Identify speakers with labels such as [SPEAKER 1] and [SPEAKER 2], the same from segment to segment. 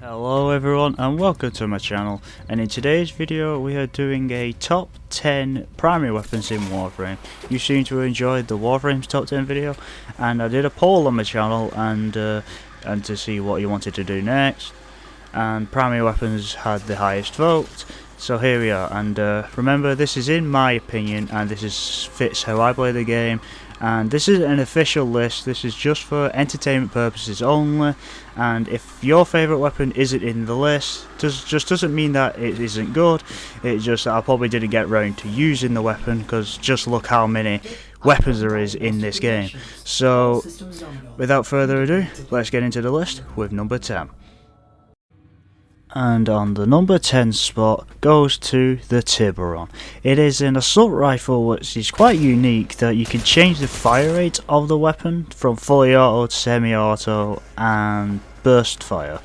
[SPEAKER 1] Hello everyone and welcome to my channel, and in today's video we are doing a top 10 primary weapons in Warframe. You seem to enjoy the Warframe's top 10 video, and I did a poll on my channel and to see what you wanted to do next, and primary weapons had the highest vote. So here we are, and remember, this is in my opinion and this fits how I play the game. And this is an official list. This is just for entertainment purposes only, and if your favourite weapon isn't in the list, just doesn't mean that it isn't good. It's just that I probably didn't get round to using the weapon, because just look how many weapons there is in this game. So without further ado, let's get into the list with number 10. And on the number 10 spot goes to the Tiburon. It is an assault rifle which is quite unique, that you can change the fire rate of the weapon from fully auto to semi-auto and burst fire.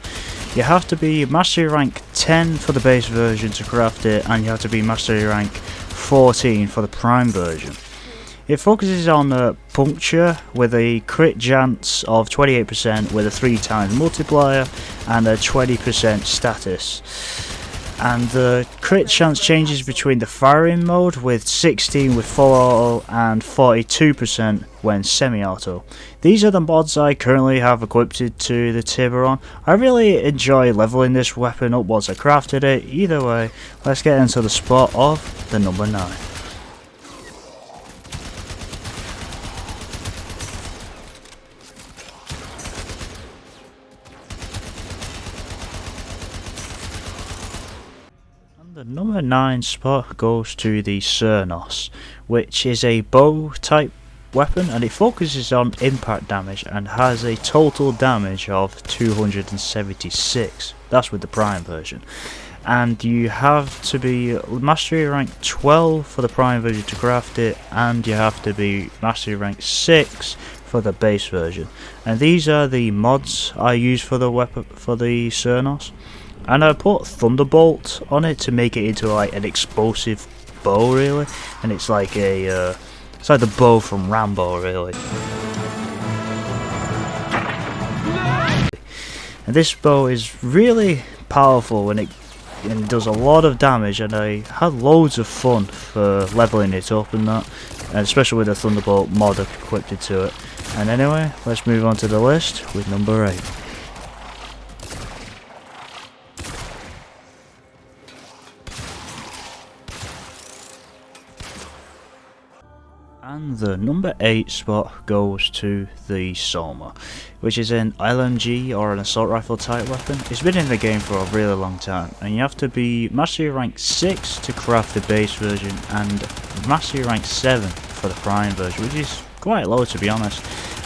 [SPEAKER 1] You have to be mastery rank 10 for the base version to craft it, and you have to be mastery rank 14 for the prime version. It focuses on puncture with a crit chance of 28% with a 3 times multiplier and a 20% status. And the crit chance changes between the firing mode with 16 with full auto and 42% when semi-auto. These are the mods I currently have equipped to the Tiburon. I really enjoy leveling this weapon up once I crafted it. Either way, let's get into the spot of the number 9. The number 9 spot goes to the Cernos, which is a bow type weapon, and it focuses on impact damage and has a total damage of 276. That's with the prime version. And you have to be mastery rank 12 for the prime version to craft it, and you have to be mastery rank 6 for the base version. And these are the mods I use for the weapon for the Cernos. And I put Thunderbolt on it to make it into like an explosive bow, really, and it's like it's like the bow from Rambo, really. And this bow is really powerful, and it does a lot of damage, and I had loads of fun for leveling it up and that, and especially with the Thunderbolt mod equipped to it. And anyway, let's move on to the list with number 8. And the number 8 spot goes to the Soma, which is an LMG or an assault rifle type weapon. It's been in the game for a really long time, and you have to be mastery rank 6 to craft the base version and mastery rank 7 for the prime version, which is quite low to be honest.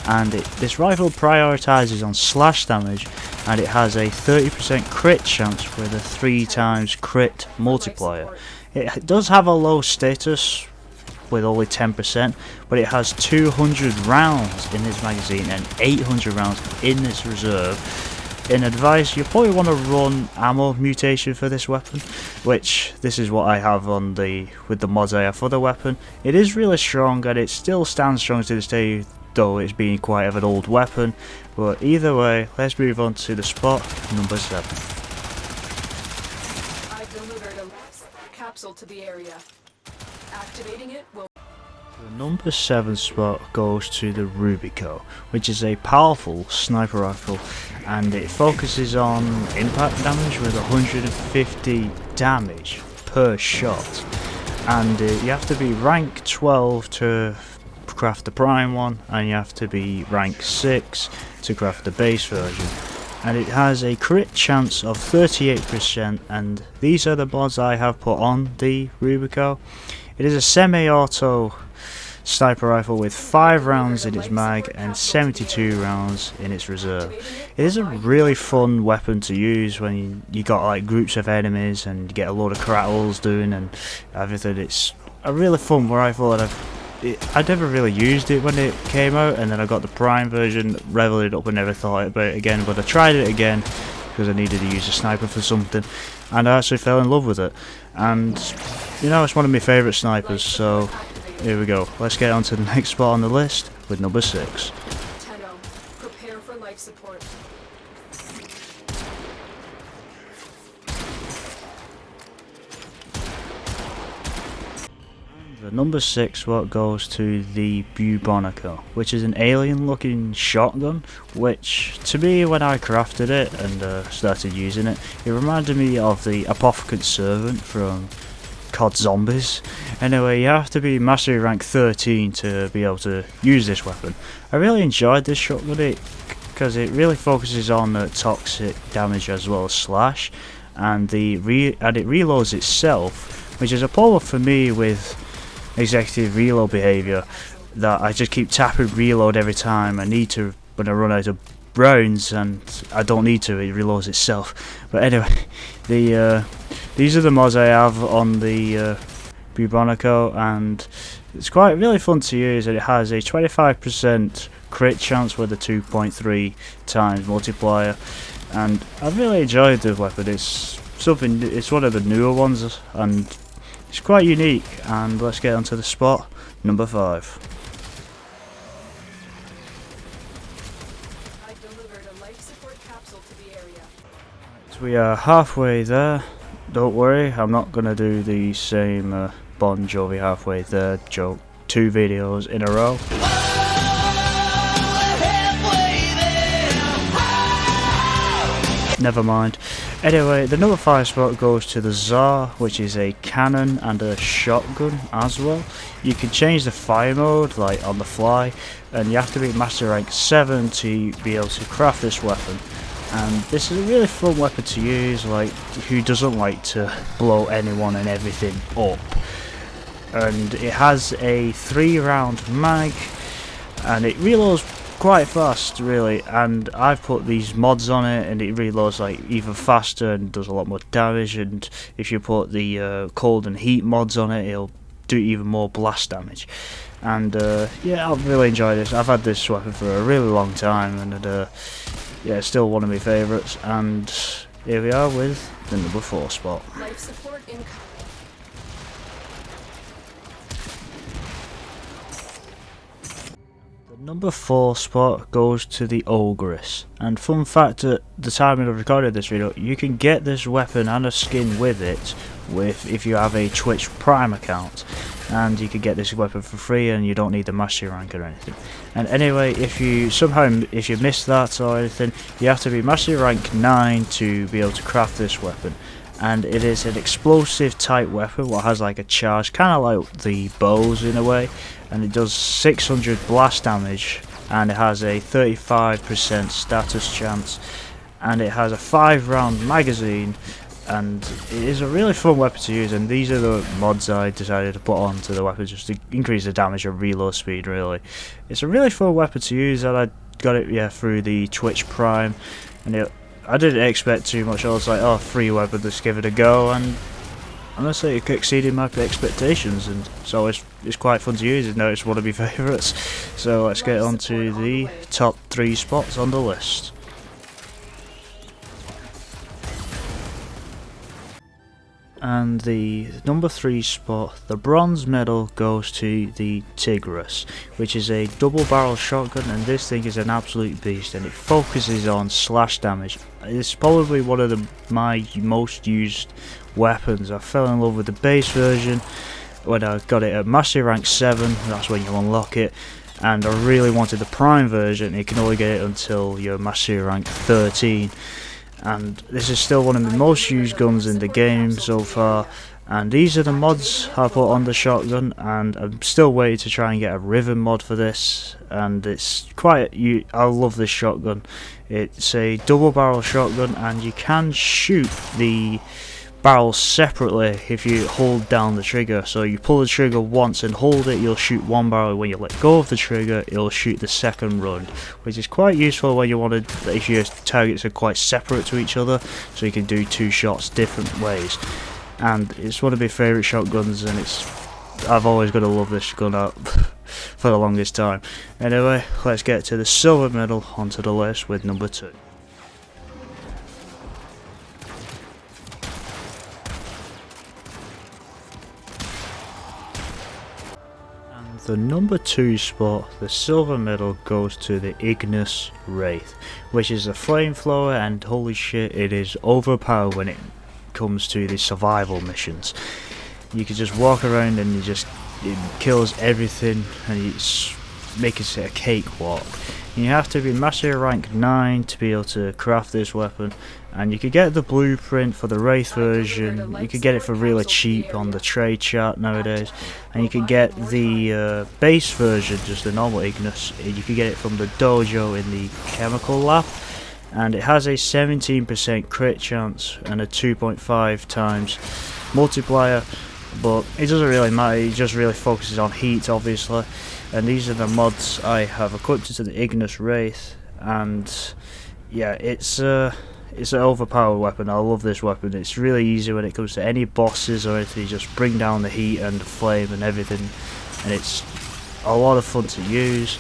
[SPEAKER 1] And this rifle prioritizes on slash damage, and it has a 30% crit chance with a 3 times crit multiplier. It does have a low status with only 10%, but it has 200 rounds in its magazine and 800 rounds in its reserve. In advice, you probably want to run ammo mutation for this weapon, which this is what I have on with the mods I have for the weapon. It is really strong, and it still stands strong to this day, though it's being quite of an old weapon. But either way, let's move on to the spot number 7.
[SPEAKER 2] I've delivered a capsule to the area. Activating it will.
[SPEAKER 1] The number 7 spot goes to the Rubico, which is a powerful sniper rifle, and it focuses on impact damage with 150 damage per shot. And you have to be rank 12 to craft the prime one, and you have to be rank 6 to craft the base version. And it has a crit chance of 38%, and these are the mods I have put on the Rubico. It is a semi-auto sniper rifle with 5 rounds in its mag and 72 rounds in its reserve. It is a really fun weapon to use when you got like groups of enemies and you get a load of Grattles doing and everything. It's a really fun rifle, and I never really used it when it came out, and then I got the prime version, leveled it up and never thought about it again, but I tried it again because I needed to use a sniper for something, and I actually fell in love with it. And you know, it's one of my favourite snipers, so here we go. Let's get on to the next spot on the list with number 6.
[SPEAKER 2] Prepare for life support.
[SPEAKER 1] The number 6 spot goes to the Bubonico, which is an alien looking shotgun, which to me when I crafted it and started using it, it reminded me of the Apothecant Servant from COD Zombies. Anyway, you have to be mastery rank 13 to be able to use this weapon. I really enjoyed this shotgun because it really focuses on toxic damage as well as slash, and it reloads itself, which is a problem for me with executive reload behaviour, that I just keep tapping reload every time I need to when I run out of rounds, and I don't need to, it reloads itself. But anyway, these are the mods I have on the Bubonico, and it's quite really fun to use, and it has a 25% crit chance with a 2.3 times multiplier, and I've really enjoyed the weapon. It's one of the newer ones, and it's quite unique. And let's get onto the spot number 5.
[SPEAKER 2] I delivered a life support capsule to the area.
[SPEAKER 1] So we are halfway there. Don't worry, I'm not gonna do the same Bon Jovi halfway there joke 2 videos in a row. Never mind. Anyway, the number 5 spot goes to the Zarr, which is a cannon and a shotgun as well. You can change the fire mode like on the fly, and you have to be master rank 7 to be able to craft this weapon. And this is a really fun weapon to use, like who doesn't like to blow anyone and everything up. And it has a 3-round mag, and it reloads quite fast really, and I've put these mods on it and it reloads like even faster and does a lot more damage, and if you put the cold and heat mods on it, it'll do even more blast damage. And yeah, I've really enjoyed this. I've had this weapon for a really long time, and yeah, it's still one of my favourites. And here we are with the number 4 spot.
[SPEAKER 2] Life support incoming.
[SPEAKER 1] Number 4 spot goes to the Ogress, and fun fact, at the time I recorded this video, you can get this weapon and a skin with it if you have a Twitch Prime account, and you can get this weapon for free and you don't need the mastery rank or anything. And anyway, if you missed that or anything, you have to be mastery rank 9 to be able to craft this weapon. And it is an explosive type weapon what has like a charge, kind of like the bows in a way, and it does 600 blast damage, and it has a 35% status chance, and it has a 5-round magazine, and it is a really fun weapon to use. And these are the mods I decided to put onto the weapon just to increase the damage and reload speed. Really, it's a really fun weapon to use, and I got it through the Twitch Prime, and I didn't expect too much. I was like, oh, free weapon, let's give it a go, and honestly it exceeded my expectations, and so it's quite fun to use, and now it's one of my favourites. So let's get on to the top 3 spots on the list. And the number 3 spot, the bronze medal, goes to the Tigris, which is a double barrel shotgun, and this thing is an absolute beast, and it focuses on slash damage. It's probably one of my most used weapons. I fell in love with the base version when I got it at mastery rank 7, that's when you unlock it, and I really wanted the prime version. You can only get it until you're mastery rank 13. And this is still one of the most used guns in the game so far, and these are the mods I put on the shotgun, and I'm still waiting to try and get a rhythm mod for this, and it's quite, I love this shotgun. It's a double barrel shotgun, and you can shoot the barrels separately if you hold down the trigger. So you pull the trigger once and hold it, you'll shoot one barrel. When you let go of the trigger, it'll shoot the second run, which is quite useful when you want to, if your targets are quite separate to each other, so you can do 2 shots different ways. And it's one of my favourite shotguns, and I've always got to love this gun up for the longest time. Anyway, let's get to the silver medal onto the list with number 2. The number 2 spot, the silver medal, goes to the Ignis Wraith, which is a flamethrower, and holy shit, it is overpowered when it comes to the survival missions. You can just walk around and you just it kills everything, and it's making it a cakewalk. And you have to be Master Rank 9 to be able to craft this weapon, and you could get the blueprint for the Wraith version. You could get it for really cheap on the trade chart nowadays, and you could get the base version, just the normal Ignis. You could get it from the dojo in the chemical lab, and it has a 17% crit chance and a 2.5 times multiplier, but it doesn't really matter. It just really focuses on heat, obviously. And these are the mods I have equipped it to the Ignis Wraith, and yeah, it's an overpowered weapon. I love this weapon. It's really easy when it comes to any bosses or anything. You just bring down the heat and the flame and everything, and it's a lot of fun to use.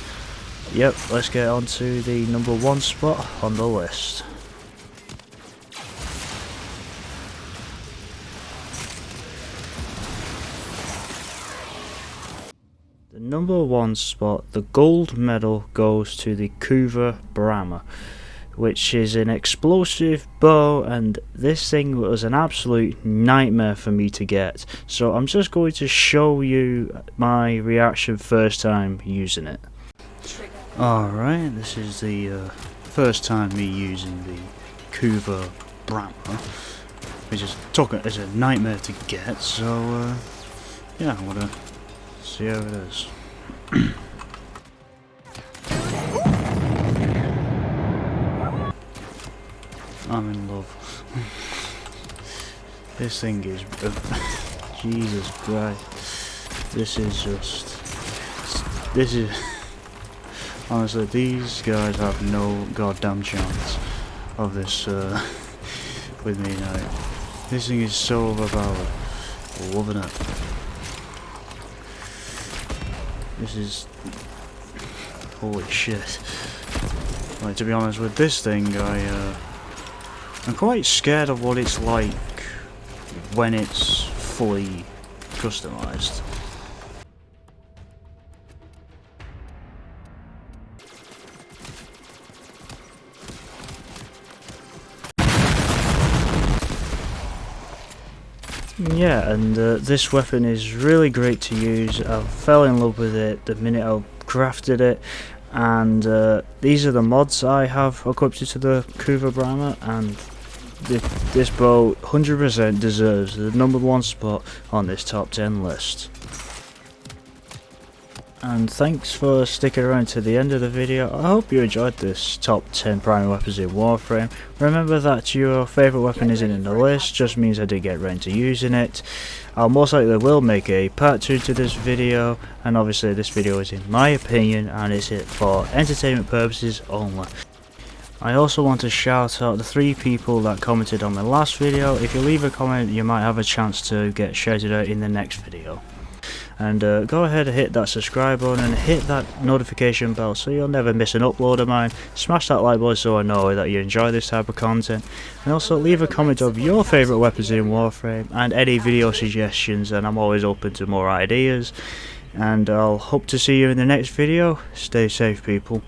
[SPEAKER 1] Yep, let's get on to the number 1 spot on the list. The number 1 spot, the gold medal, goes to the Kuva Brahma, which is an explosive bow, and this thing was an absolute nightmare for me to get. So I'm just going to show you my reaction first time using it. Alright, this is the first time me using the Kuva Brahma, which is a nightmare to get, so yeah, I'm gonna see how it is. I'm in love. This thing is Jesus Christ. This is honestly, these guys have no goddamn chance of this with me now. This thing is so overpowered. Loving it. This is holy shit. Like, to be honest with this thing, I'm quite scared of what it's like when it's fully customized. Yeah, and this weapon is really great to use. I fell in love with it the minute I crafted it, and these are the mods I have equipped to the Kuva Brahma, and this bow 100% deserves the number 1 spot on this top 10 list. And thanks for sticking around to the end of the video. I hope you enjoyed this top 10 primary weapons in Warframe. Remember that your favourite weapon isn't in the list, just means I did get around to using it. I'll most likely will make a part 2 to this video, and obviously this video is in my opinion and it's for entertainment purposes only. I also want to shout out the 3 people that commented on my last video. If you leave a comment, you might have a chance to get shouted out in the next video. And go ahead and hit that subscribe button and hit that notification bell so you'll never miss an upload of mine. Smash that like button so I know that you enjoy this type of content. And also leave a comment of your favourite weapons in Warframe and any video suggestions, and I'm always open to more ideas. And I'll hope to see you in the next video. Stay safe, people.